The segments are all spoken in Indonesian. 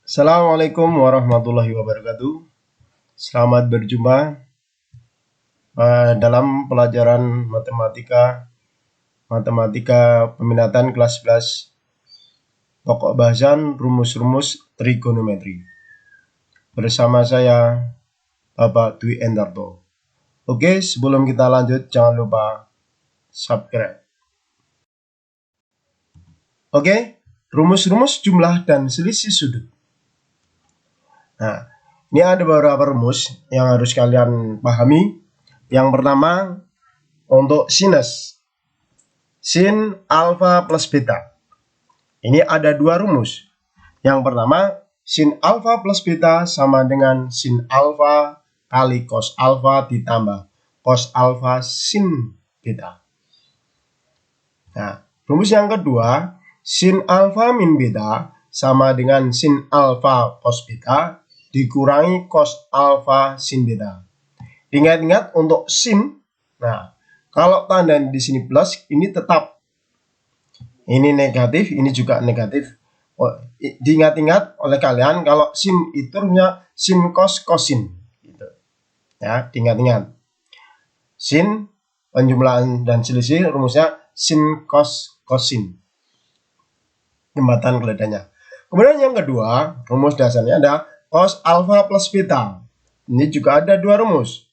Assalamualaikum warahmatullahi wabarakatuh. Selamat berjumpa dalam pelajaran matematika peminatan kelas 11 pokok bahasan rumus-rumus trigonometri. Bersama saya Bapak Dwi Endarto. Oke, sebelum kita lanjut jangan lupa subscribe. Oke, rumus-rumus jumlah dan selisih sudut. Nah, ini ada beberapa rumus yang harus kalian pahami. Yang pertama, untuk sinus. Sin alfa plus beta. Ini ada dua rumus. Yang pertama, sin alfa plus beta sama dengan sin alfa kali cos alfa ditambah cos alfa sin beta. Nah, rumus yang kedua, sin alfa min beta sama dengan sin alfa cos beta dikurangi cos alfa sin beta. Ingat-ingat untuk sin, nah kalau tanda di sini plus, ini tetap ini negatif, ini juga negatif. Diingat-ingat oleh kalian kalau sin itu rumusnya sin cos kosin, gitu. Ya, diingat-ingat. Sin penjumlahan dan selisih rumusnya sin cos kosin. Jembatan keledahannya. Kemudian yang kedua, rumus dasarnya ada cos alfa plus beta. Ini juga ada dua rumus.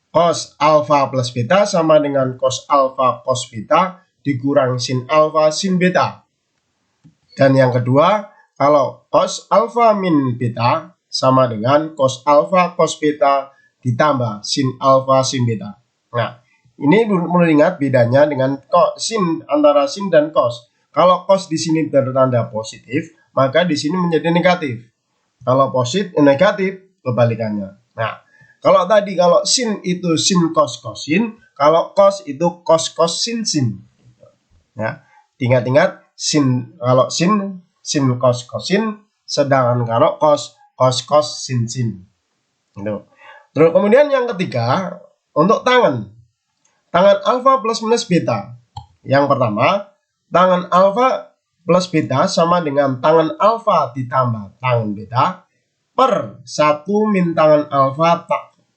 Cos alfa plus beta sama dengan cos alfa cos beta dikurang sin alfa sin beta. Dan yang kedua, kalau cos alfa min beta sama dengan cos alfa cos beta ditambah sin alfa sin beta. Nah, ini perlu ingat bedanya dengan sin antara sin dan cos. Kalau cos di sini bertanda positif, maka di sini menjadi negatif. Kalau positif negatif, kebalikannya. Nah, kalau sin itu sin cos kosin, kalau cos itu cos cos sin sin. Ya, ingat-ingat kalau sin cos kosin, sedangkan kalau cos cos sin sin. Gitu. Terus kemudian yang ketiga, untuk tangan alfa plus minus beta. Yang pertama, tangan alfa plus beta sama dengan tangan alfa ditambah tangan beta per 1 min tangan alfa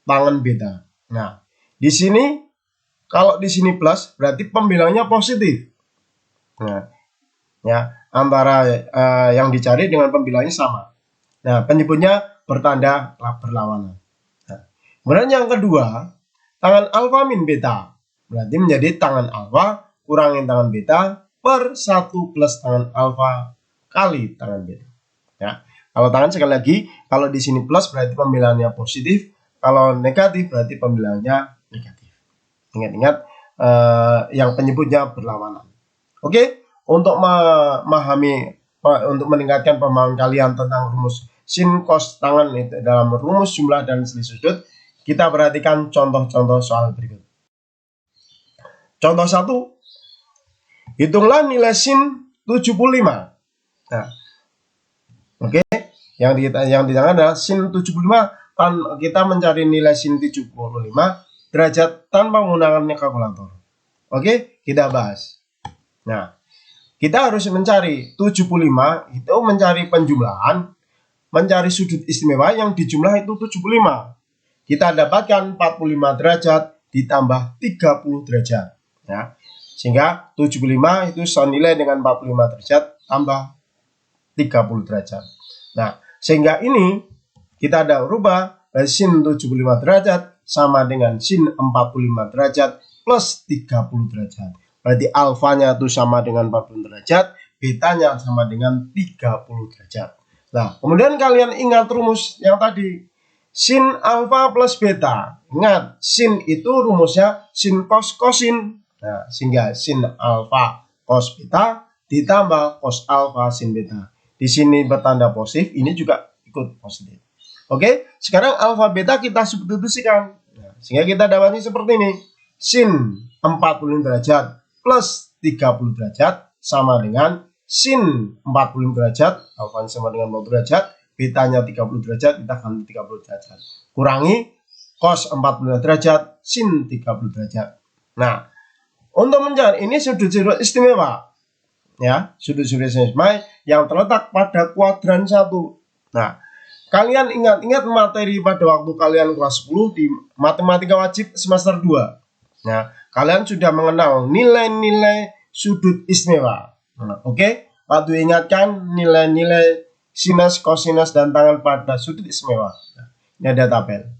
tangan beta. Nah, di sini kalau di sini plus berarti pembilangnya positif. Nah, ya, antara yang dicari dengan pembilangnya sama. Nah, penyebutnya bertanda berlawanan. Nah, kemudian yang kedua, tangan alfa min beta. Berarti menjadi tangan alfa kurangin tangan beta per 1 plus tangan alfa kali tangan beta. Ya. Kalau tangan sekali lagi, kalau di sini plus berarti pembilangannya positif, kalau negatif berarti pembilangannya negatif. Ingat-ingat yang penyebutnya berlawanan. Oke, untuk untuk meningkatkan pemahaman kalian tentang rumus sin cos tangan itu dalam rumus jumlah dan selisih sudut, kita perhatikan contoh-contoh soal berikut. Contoh 1, hitunglah nilai sin 75. Nah, oke, yang ditanyakan adalah sin 75, kita mencari nilai sin 75 derajat tanpa menggunakan kalkulator. Oke, kita bahas. Nah, kita harus mencari 75 itu mencari penjumlahan, mencari sudut istimewa yang dijumlah itu 75. Kita dapatkan 45 derajat ditambah 30 derajat. Ya, sehingga 75 itu senilai dengan 45 derajat tambah 30 derajat. Nah, sehingga ini kita ada rubah sin 75 derajat sama dengan sin 45 derajat plus 30 derajat. Berarti alfanya itu sama dengan 40 derajat, betanya sama dengan 30 derajat. Nah, kemudian kalian ingat rumus yang tadi. Sin alfa plus beta. Ingat, sin itu rumusnya sin cos kosin. Nah, sehingga sin alfa cos beta ditambah cos alfa sin beta. Di sini bertanda positif, ini juga ikut positif. Oke, sekarang alfa beta kita substitusikan. Nah, sehingga kita dapatnya seperti ini. Sin 40 derajat plus 30 derajat sama dengan sin 40 derajat, alfa sama dengan 40 derajat, betanya 30 derajat, kita ganti 30 derajat. Kurangi cos 40 derajat, sin 30 derajat. Nah, untuk mencari ini sudut-sudut istimewa. Ya, sudut-sudut istimewa yang terletak pada kuadran 1. Nah, kalian ingat-ingat materi pada waktu kalian kelas 10 di matematika wajib semester 2. Nah, kalian sudah mengenal nilai-nilai sudut istimewa. Nah, oke, waktu ingatkan nilai-nilai sinus, kosinus, dan tangan pada sudut istimewa. Nah, ini ada tabel.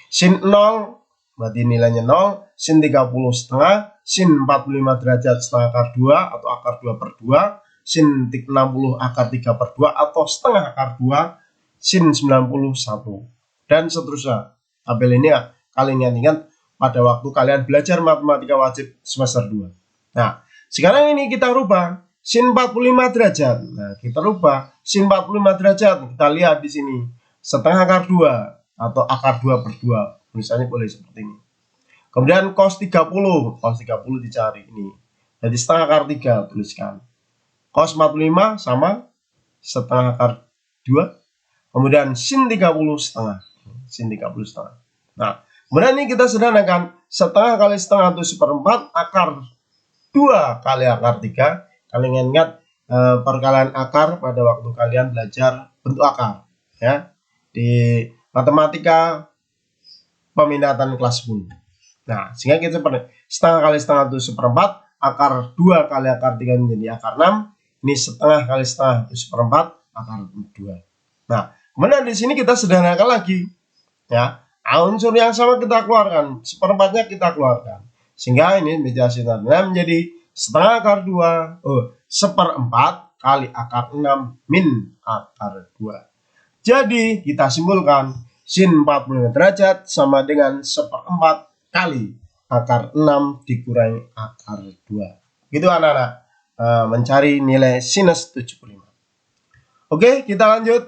Sin 0 berarti nilainya 0, sin 30 setengah, sin 45 derajat setengah akar 2 atau akar 2 per 2, sin 60 akar 3 per 2 atau setengah akar 2, sin 91, dan seterusnya. Tabel ini ya, kalian ingat pada waktu kalian belajar matematika wajib semester 2. Nah, sekarang ini kita rubah sin 45 derajat. Nah, kita rubah sin 45 derajat. Kita lihat di sini setengah akar 2 atau akar 2 per 2. Misalnya boleh seperti ini. Kemudian cos 30 dicari ini. Jadi setengah akar 3 tuliskan. Cos 45 sama setengah akar 2. Kemudian sin 30 setengah. Sin 30 setengah. Nah, kemudian ini kita sederhanakan. Setengah kali setengah itu seperempat. Akar 2 kali akar 3. Kalian ingat perkalian akar pada waktu kalian belajar bentuk akar. Ya, di matematika pemindahan kelas 10. Nah, sehingga kita seperti setengah kali setengah itu seperempat. Akar 2 kali akar 3 menjadi akar 6. Ini setengah kali setengah itu seperempat. Akar 2. Nah, kemudian di sini kita sederhanakan lagi, ya, unsur yang sama kita keluarkan, seperempatnya kita keluarkan, sehingga ini menjadi setengah akar 2, seperempat kali akar 6 min akar 2. Jadi kita simpulkan sin 45 derajat sama dengan seperempat kali akar 6 dikurangi akar 2. Gitu anak-anak, mencari nilai sinus 75. Oke, kita lanjut.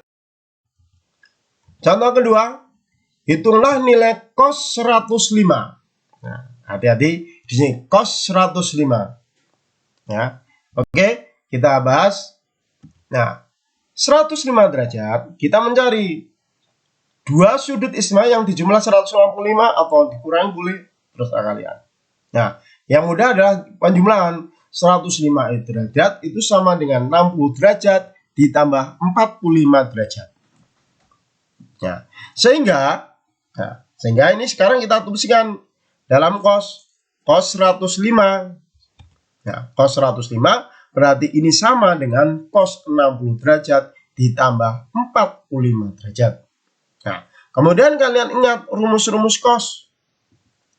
Contoh kedua, hitunglah nilai cos 105. Nah, hati-hati di sini cos 105. Ya. Oke, kita bahas. Nah, 105 derajat kita mencari dua sudut istimewa yang dijumlah 185 atau dikurangi boleh terserah kalian. Nah, yang mudah adalah penjumlahan 105 derajat itu sama dengan 60 derajat ditambah 45 derajat. Ya, sehingga ini sekarang kita tuliskan dalam cos 105. Nah, cos 105 berarti ini sama dengan cos 60 derajat ditambah 45 derajat. Nah, kemudian kalian ingat rumus-rumus cos.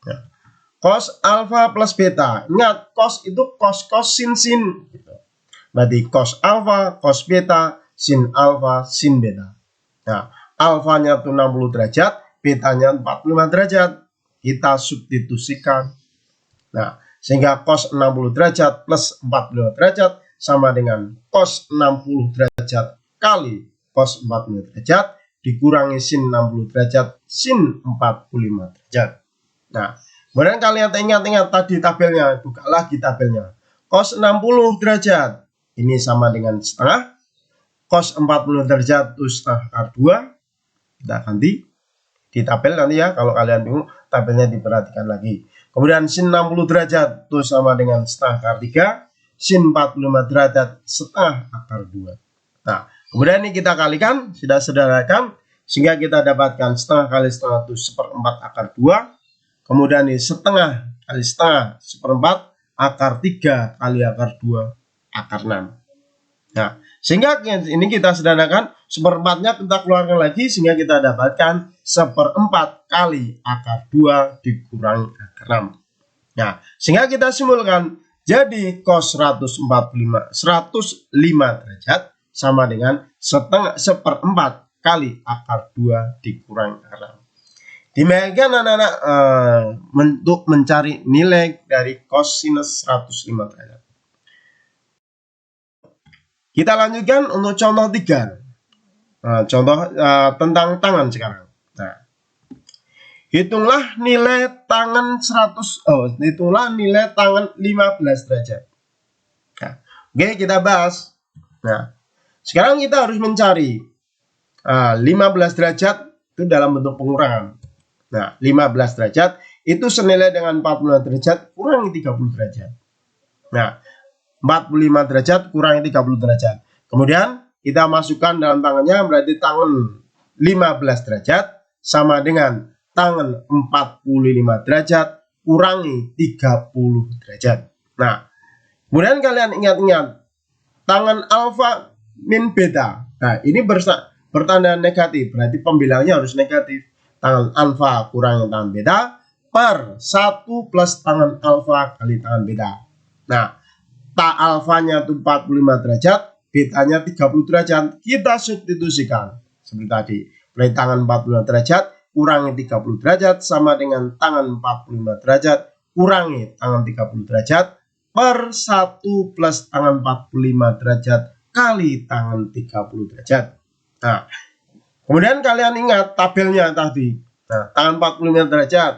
Nah, cos alfa plus beta. Ingat, cos itu cos sin sin. Berarti cos alfa, cos beta, sin alfa, sin beta. Nah, alfanya itu 60 derajat, betanya 45 derajat. Kita substitusikan. Nah, sehingga cos 60 derajat plus 45 derajat sama dengan cos 60 derajat kali cos 45 derajat dikurangi sin 60 derajat sin 45 derajat. Nah, kemudian kalian ingat-ingat tadi tabelnya, buka lagi tabelnya. Cos 60 derajat ini sama dengan setengah. Cos 40 derajat itu setengah akar 2. Kita ganti di tabel nanti ya, kalau kalian bingung tabelnya diperhatikan lagi. Kemudian sin 60 derajat itu sama dengan setengah akar 3, sin 45 derajat setengah akar 2. Nah, kemudian ini kita kalikan, sudah sederhanakan, sehingga kita dapatkan setengah kali setengah itu seperempat akar 2. Kemudian ini setengah kali setengah seperempat akar 3 kali akar 2 akar 6. Nah, sehingga ini kita sederhanakan, seperempatnya kita keluarkan lagi sehingga kita dapatkan seperempat kali akar 2 dikurangi akar 6. Nah, sehingga kita simpulkan jadi cos 105 derajat sama dengan seperempat kali akar 2 dikurangi akar 6. Demikian anak-anak untuk mencari nilai dari cosinus 105 derajat. Kita lanjutkan untuk contoh 3. Nah, contoh tentang tangan sekarang. Nah, hitunglah nilai tangan 15 derajat. Nah, oke, kita bahas. Nah, sekarang kita harus mencari 15 derajat itu dalam bentuk pengurangan. Nah, 15 derajat itu senilai dengan 45 derajat kurangi 30 derajat. Nah, 45 derajat kurangi 30 derajat. Kemudian kita masukkan dalam tangannya, berarti tangan 15 derajat sama dengan tangan 45 derajat kurangi 30 derajat. Nah, kemudian kalian ingat-ingat tangan alfa min beta. Nah, ini bertanda negatif, berarti pembilangnya harus negatif. Tangan alfa kurangi tangan beta per 1 plus tangan alfa kali tangan beta. Nah, alfanya itu 45 derajat, betanya 30 derajat. Kita substitusikan seperti tadi. Berarti tangan 45 derajat kurangi 30 derajat sama dengan tangan 45 derajat kurangi tangan 30 derajat per 1 plus tangan 45 derajat kali tangan 30 derajat. Nah, kemudian kalian ingat tabelnya tadi. Nah, tangan 45 derajat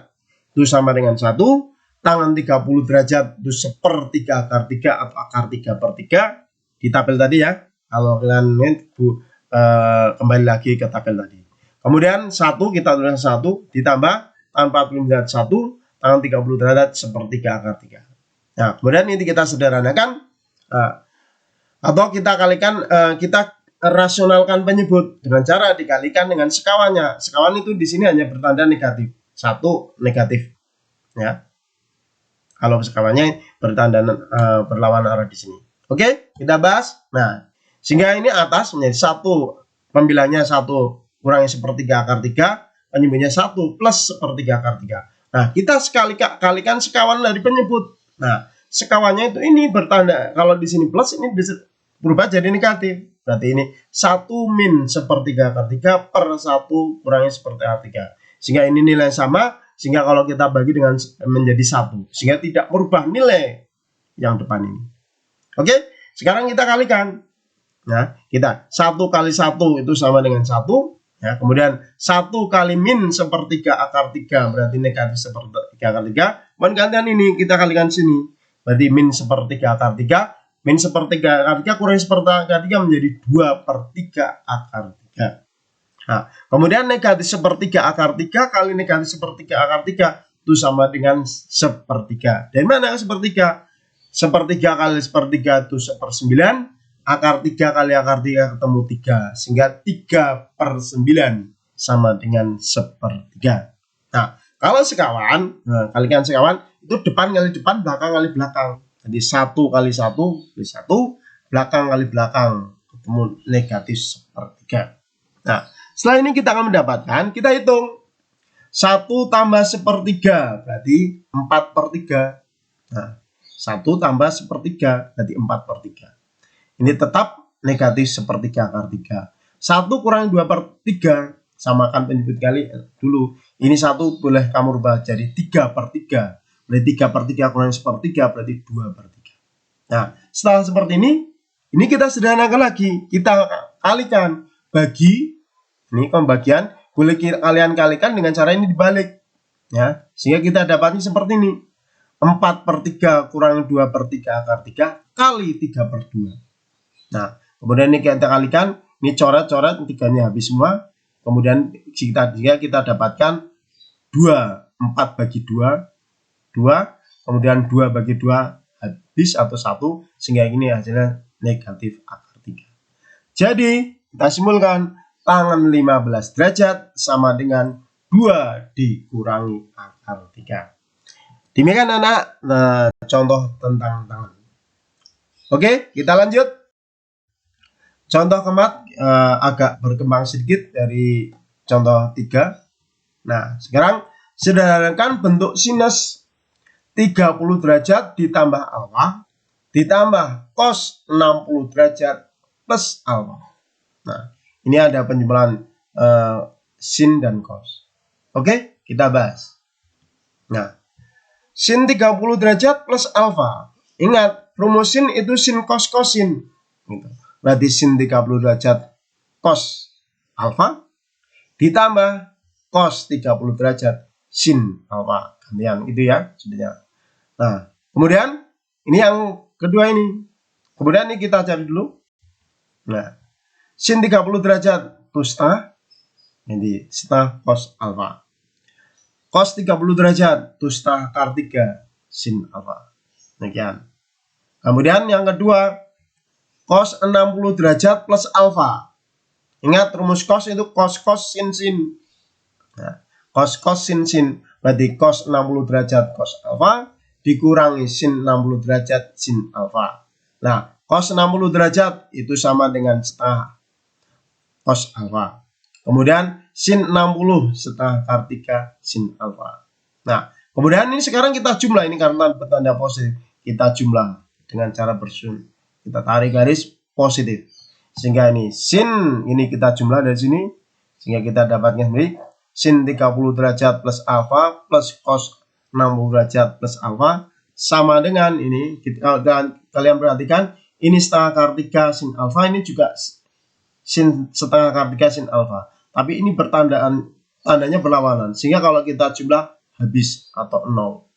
itu sama dengan 1, tangan 30 derajat itu sepertiga akar 3 atau akar 3 per 3 di tabel tadi ya. Kalau kalian kembali lagi ke tabel tadi. Kemudian 1 kita tulis 1 ditambah tangan 45 derajat 1, tangan 30 derajat sepertiga akar 3. Nah, kemudian ini kita sederhanakan atau kita kalikan, kita rasionalkan penyebut dengan cara dikalikan dengan sekawannya. Sekawan itu di sini hanya bertanda negatif. 1 negatif. Ya. Kalau sekawannya bertanda berlawan arah di sini. Oke, kita bahas. Nah, sehingga ini atas menjadi 1, pembilangnya 1 kurangi sepertiga akar 3, penyebutnya 1 plus sepertiga akar 3. Nah, kita kalikan sekawan dari penyebut. Nah, sekawannya itu ini bertanda, kalau di sini plus, ini bisa berubah jadi negatif. Berarti ini 1 min sepertiga akar 3 per 1 kurangi sepertiga akar 3. Sehingga ini nilai sama, sehingga kalau kita bagi dengan menjadi 1, sehingga tidak merubah nilai yang depan ini. Oke, sekarang kita kalikan. Nah, kita 1 kali 1 itu sama dengan 1. Ya, kemudian 1 kali min sepertiga akar 3 berarti negatif sepertiga akar 3. Kemudian ini kita kalikan sini. Berarti min sepertiga akar 3. Min sepertiga akar 3 kurangi sepertiga akar 3 menjadi 2 per 3 akar 3. Nah, kemudian negatif sepertiga akar 3 kali negatif sepertiga akar 3 itu sama dengan sepertiga. Dari mana sepertiga? Sepertiga kali sepertiga itu 1/9. Akar 3 kali akar 3 ketemu 3. Sehingga 3 per 9 sama dengan sepertiga. Nah, kalau sekawan, kalikan sekawan, itu depan kali depan, belakang kali belakang. Jadi 1 kali 1 kali 1, belakang kali belakang, ketemu negatif sepertiga. Nah, setelah ini kita akan mendapatkan, kita hitung. 1 tambah sepertiga, berarti 4 per 3. Nah, 1 tambah sepertiga, berarti 4 per 3. Ini tetap negatif sepertiga akar 3. 1 kurangi 2 per 3. Samakan penyebut kali dulu. Ini 1 boleh kamu rubah jadi 3 per 3. Berarti 3 per 3 kurangi sepertiga berarti 2 per 3. Nah, setelah seperti ini kita sederhanakan lagi. Kita kalikan. Bagi, ini pembagian, boleh kalian kalikan dengan cara ini dibalik. Ya, sehingga kita dapatnya seperti ini. 4 per 3 kurangi 2 per 3 akar 3 kali 3 per 2. Nah, kemudian ini kita kalikan, ini coret-coret, 3-nya habis semua. Kemudian kita dapatkan 4 bagi 2, 2, kemudian 2 bagi 2 habis atau 1, sehingga ini hasilnya negatif akar 3. Jadi, kita simpulkan, tangan 15 derajat sama dengan 2 dikurangi akar 3. Demikian anak, contoh tentang tangan. Oke, kita lanjut. Contoh keempat agak berkembang sedikit dari contoh 3. Nah, sekarang sederhanakan bentuk sinus 30 derajat ditambah alfa ditambah cos 60 derajat plus alfa. Nah, ini ada penjumlahan sin dan cos. Oke, kita bahas. Nah, sin 30 derajat plus alfa. Ingat, rumus sin itu sin cos cosin. Gitu. Berarti sin 30 derajat cos alfa ditambah cos 30 derajat sin alfa. Gantian itu ya sebenarnya. Nah, kemudian ini yang kedua ini. Kemudian ini kita cari dulu. Nah, sin 30 derajat itu setengah. Jadi setengah cos alfa. Cos 30 derajat itu setengah akar 3 sin alfa. Demikian. Kemudian yang kedua, cos 60 derajat plus alfa. Ingat rumus cos itu cos sin sin. Nah, cos sin sin berarti cos 60 derajat cos alfa dikurangi sin 60 derajat sin alfa. Nah, cos 60 derajat itu sama dengan setengah cos alfa. Kemudian sin 60 setengah kar 3 sin alfa. Nah, kemudian ini sekarang kita jumlah, ini karena bertanda positif. Kita jumlah dengan cara bersun. Kita tarik garis positif. Sehingga ini sin ini kita jumlah dari sini. Sehingga kita dapatkan sendiri sin 30 derajat plus alfa plus cos 60 derajat plus alfa sama dengan ini. Kalian perhatikan ini setengah kar 3 sin alfa, ini juga sin setengah kar 3 sin alfa. Tapi ini tandanya berlawanan. Sehingga kalau kita jumlah habis atau 0.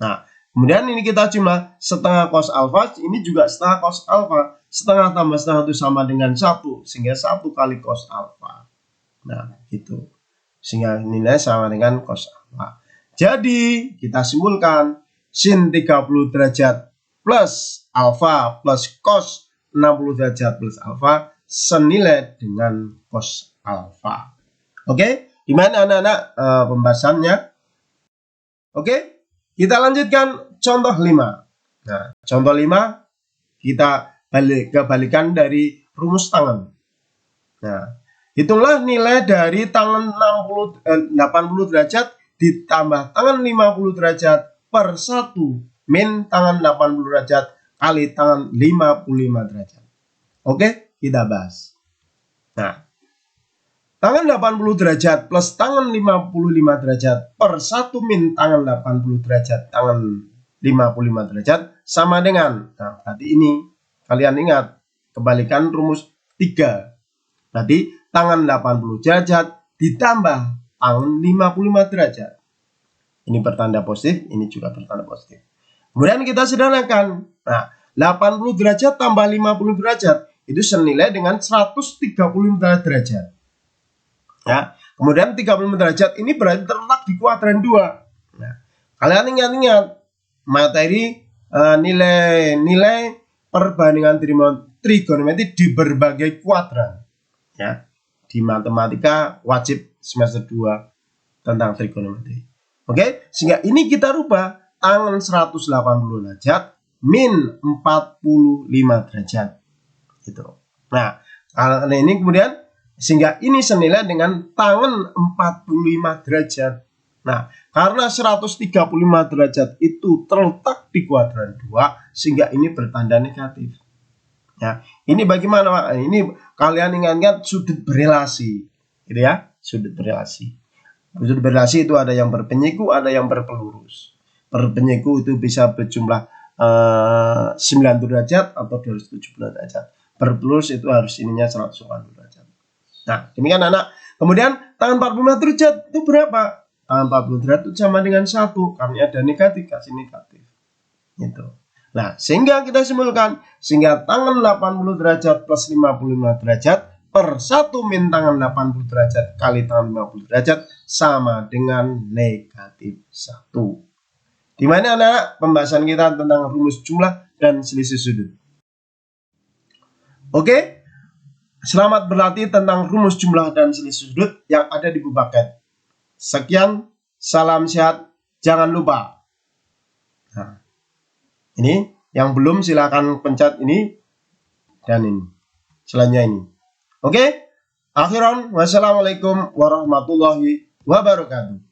Nah, kemudian ini kita jumlah setengah cos alfa, ini juga setengah cos alfa. Setengah tambah setengah itu sama dengan 1. Sehingga 1 kali cos alfa. Nah, gitu. Sehingga nilai sama dengan cos alfa. Jadi, kita simpulkan sin 30 derajat plus alfa plus cos 60 derajat plus alfa senilai dengan cos alfa. Oke, gimana anak-anak pembahasannya? Oke, kita lanjutkan contoh 5. Nah, contoh 5 kita kebalikan dari rumus tangan. Nah, hitunglah nilai dari tangan 80 derajat ditambah tangan 50 derajat per 1 min tangan 80 derajat kali tangan 55 derajat. Oke, kita bahas. Nah, tangan 80 derajat plus tangan 55 derajat per 1 min tangan 80 derajat tangan 55 derajat sama dengan, nah berarti ini kalian ingat kebalikan rumus 3. Berarti tangan 80 derajat ditambah tangan 55 derajat. Ini bertanda positif, ini juga bertanda positif. Kemudian kita sederhanakan. Nah, 80 derajat tambah 50 derajat itu senilai dengan 135 derajat. Ya, kemudian 35 derajat ini berarti terletak di kuadran 2. Nah, kalian ingat-ingat materi nilai perbandingan trigonometri di berbagai kuadran. Ya, di matematika wajib semester 2 tentang trigonometri. Oke, sehingga ini kita rubah tangan 180 derajat min 45 derajat. Gitu. Nah, kalau ini kemudian sehingga ini senilai dengan tangan 45 derajat. Nah, karena 135 derajat itu terletak di kuadran 2, sehingga ini bertanda negatif. Ya, ini bagaimana Pak? Ini kalian ingat-ingat sudut berelasi, gitu ya, sudut berelasi. Sudut berelasi itu ada yang berpenyiku, ada yang berpelurus. Berpenyiku itu bisa berjumlah 9 derajat atau 270 derajat. Berpelurus itu harus ininya 180 derajat. Nah, demikian anak. Kemudian tangan 45 derajat itu berapa? Tangan 40 derajat itu sama dengan 1. Karena ada negatif, kasih negatif. Gitu. Nah, sehingga kita simpulkan, sehingga tangan 80 derajat plus 55 derajat per 1 min tangan 80 derajat kali tangan 50 derajat sama dengan negatif 1. Di mana anak pembahasan kita tentang rumus jumlah dan selisih sudut. Oke, selamat berlatih tentang rumus jumlah dan selisih sudut yang ada di buku paket. Sekian, salam sehat, jangan lupa. Nah, ini yang belum silakan pencet ini dan ini. Selanjutnya ini. Oke, akhiran wassalamualaikum warahmatullahi wabarakatuh.